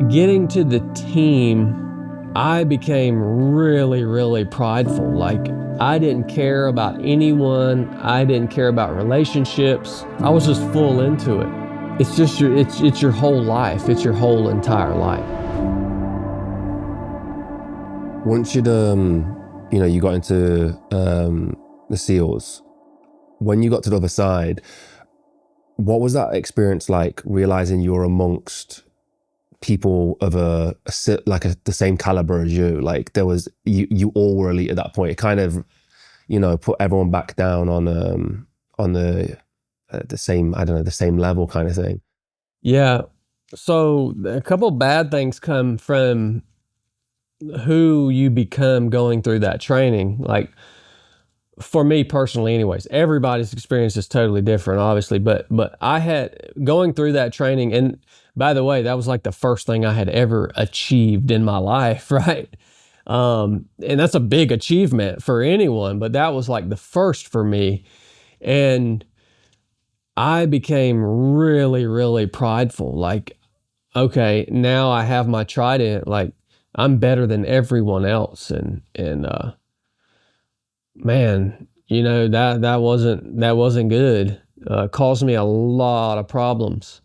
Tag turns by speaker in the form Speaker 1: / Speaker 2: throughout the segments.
Speaker 1: Getting to the team, I became really, really prideful. Like, I didn't care about anyone. I didn't care about relationships. I was just full into it. It's just it's your whole life. It's your whole entire life.
Speaker 2: Once you got into the SEALs, when you got to the other side, what was that experience like, realizing you're amongst people of the same caliber as you? Like, there was, you all were elite at that point. It kind of, put everyone back down on the same, I don't know, the same level kind of thing.
Speaker 1: Yeah. So a couple bad things come from who you become going through that training. Like, for me personally anyways, everybody's experience is totally different, obviously, but I had going through that training, and by the way, that was like the first thing I had ever achieved in my life, right? And that's a big achievement for anyone, but that was like the first for me. And I became really, really prideful. Like, okay, now I have my Trident, like I'm better than everyone else. And man, that wasn't good. Caused me a lot of problems.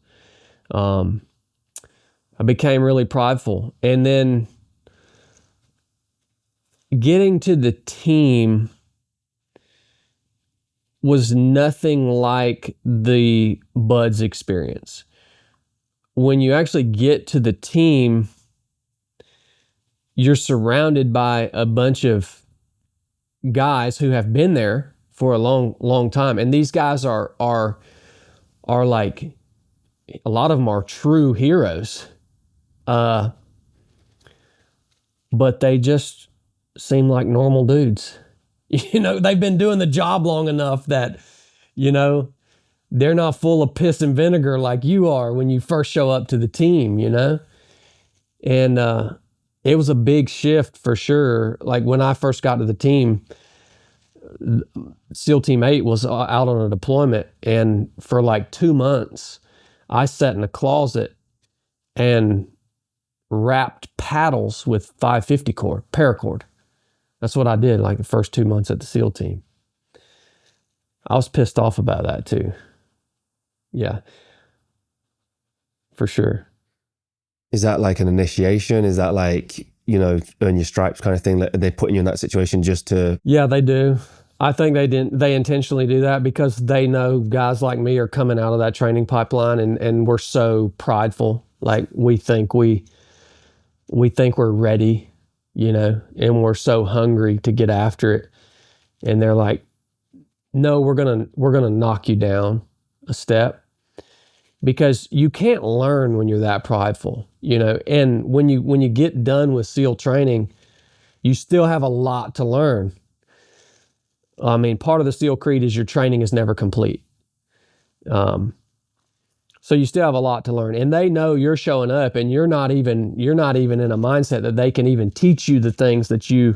Speaker 1: I became really prideful. And then getting to the team was nothing like the Buds experience. When you actually get to the team, you're surrounded by a bunch of guys who have been there for a long, long time. And these guys are like, a lot of them are true heroes. But they just seem like normal dudes. They've been doing the job long enough that, they're not full of piss and vinegar like you are when you first show up to the team, And it was a big shift for sure. Like, when I first got to the team, SEAL Team 8 was out on a deployment, and for like 2 months, I sat in a closet and wrapped paddles with 550 cord, paracord. That's what I did like the first 2 months at the SEAL team. I was pissed off about that too. Yeah, for sure.
Speaker 2: Is that like an initiation? Is that like, earn your stripes kind of thing? Like, are they putting you in that situation just to...
Speaker 1: Yeah, they do. I think they intentionally do that because they know guys like me are coming out of that training pipeline, and we're so prideful. Like, we think we're ready, and we're so hungry to get after it. And they're like, no, we're gonna knock you down a step, because you can't learn when you're that prideful, and when you get done with SEAL training, you still have a lot to learn. I mean, part of the SEAL creed is your training is never complete. So you still have a lot to learn, and they know you're showing up, and you're not even in a mindset that they can even teach you the things that you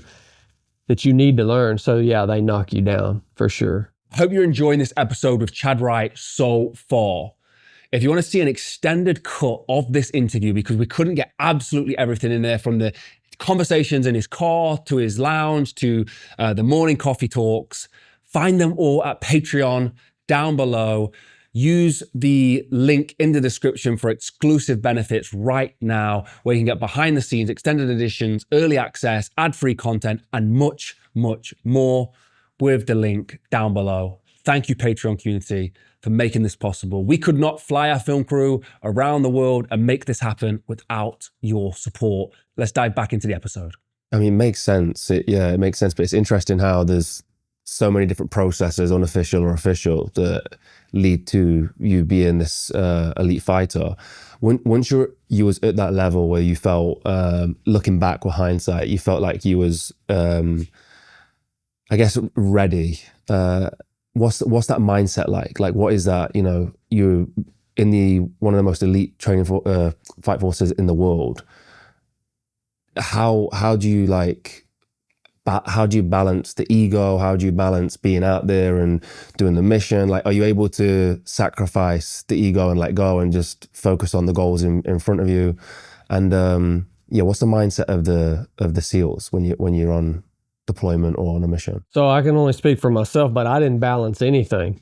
Speaker 1: need to learn. So yeah, they knock you down for sure.
Speaker 3: Hope you're enjoying this episode with Chad Wright so far. If you want to see an extended cut of this interview, because we couldn't get absolutely everything in there, from the conversations in his car to his lounge to the morning coffee talks, find them all at Patreon down below. Use the link in the description for exclusive benefits right now, where you can get behind the scenes, extended editions, early access, ad-free content, and much, much more with the link down below. Thank you, Patreon community, for making this possible. We could not fly our film crew around the world and make this happen without your support. Let's dive back into the episode.
Speaker 2: I mean, it makes sense. It makes sense. But it's interesting how there's so many different processes, unofficial or official, that lead to you being this elite fighter. Once you was at that level where you felt, looking back with hindsight, you felt like you was, I guess, ready. What's that mindset like? Like, what is that? You're in one of the most elite training fight forces in the world. How do you balance the ego? How do you balance being out there and doing the mission? Like, are you able to sacrifice the ego and let go and just focus on the goals in front of you? And yeah, what's the mindset of the SEALs when you're on deployment or on a mission?
Speaker 1: So I can only speak for myself, but I didn't balance anything.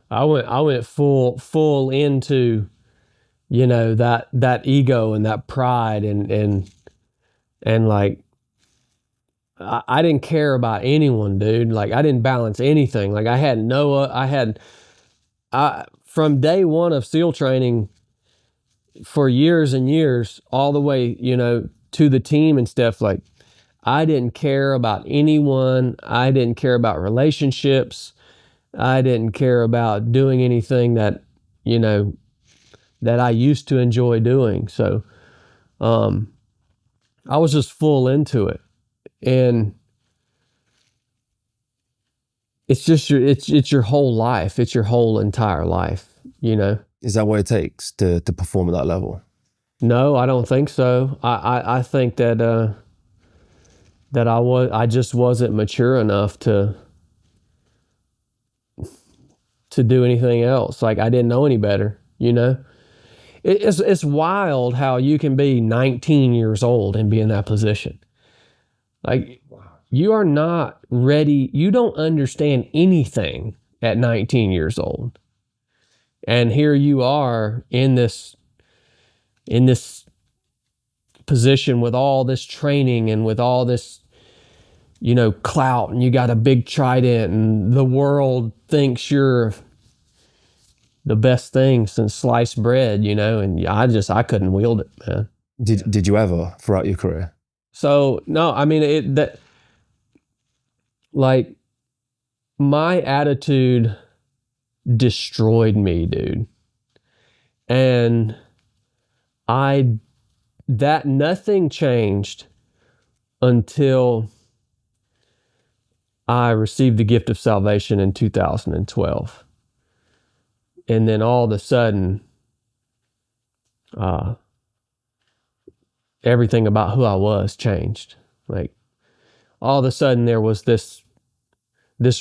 Speaker 1: I went full into, you know, that ego and that pride and like I didn't care about anyone, dude. Like I didn't balance anything. Like I from day one of SEAL training for years and years, all the way, you know, to the team and stuff, like I didn't care about anyone. I didn't care about relationships. I didn't care about doing anything that, you know, that I used to enjoy doing. So I was just full into it. And it's just it's your whole life. It's your whole entire life, you know.
Speaker 2: Is that what it takes to perform at that level?
Speaker 1: No, I don't think so. I think that I just wasn't mature enough to do anything else. Like I didn't know any better, you know. It's wild how you can be 19 years old and be in that position. Like you are not ready. You don't understand anything at 19 years old. And here you are in this position with all this training and with all this, you know, clout, and you got a big Trident and the world thinks you're the best thing since sliced bread, you know, and I couldn't wield it, man.
Speaker 2: Did you ever throughout your career?
Speaker 1: So no, I mean like my attitude destroyed me, dude. And that nothing changed until I received the gift of salvation in 2012. And then all of a sudden, everything about who I was changed. Like all of a sudden there was this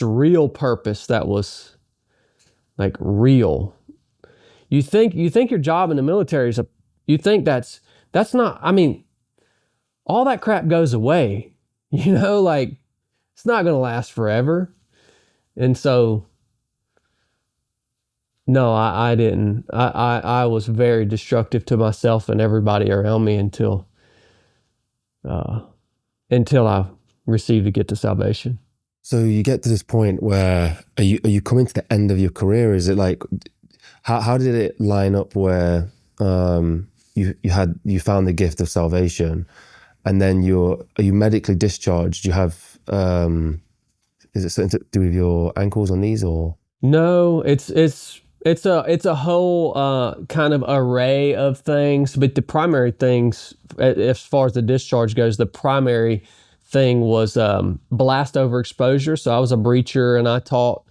Speaker 1: real purpose that was like real. You think your job in the military is you think that's not, I mean, all that crap goes away, you know, like it's not going to last forever. And so, no, I didn't. I was very destructive to myself and everybody around me until I received the gift of salvation.
Speaker 2: So you get to this point where are you coming to the end of your career? Is it like how did it line up where you found the gift of salvation, and then are you medically discharged? You have is it something to do with your ankles or knees or?
Speaker 1: No, it's a whole kind of array of things, but the primary things, as far as the discharge goes, the primary thing was blast overexposure. So I was a breacher, and I taught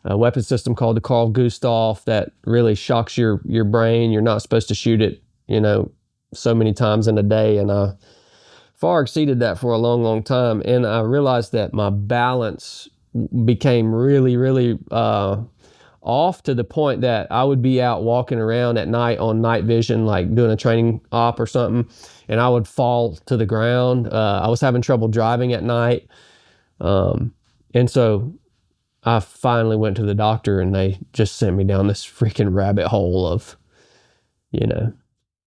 Speaker 1: a weapon system called the Carl Gustav that really shocks your brain. You're not supposed to shoot it, you know, so many times in a day, and I far exceeded that for a long, long time. And I realized that my balance became really, really off, to the point that I would be out walking around at night on night vision, like doing a training op or something, and I would fall to the ground. I was having trouble driving at night. And so I finally went to the doctor, and they just sent me down this freaking rabbit hole of, you know,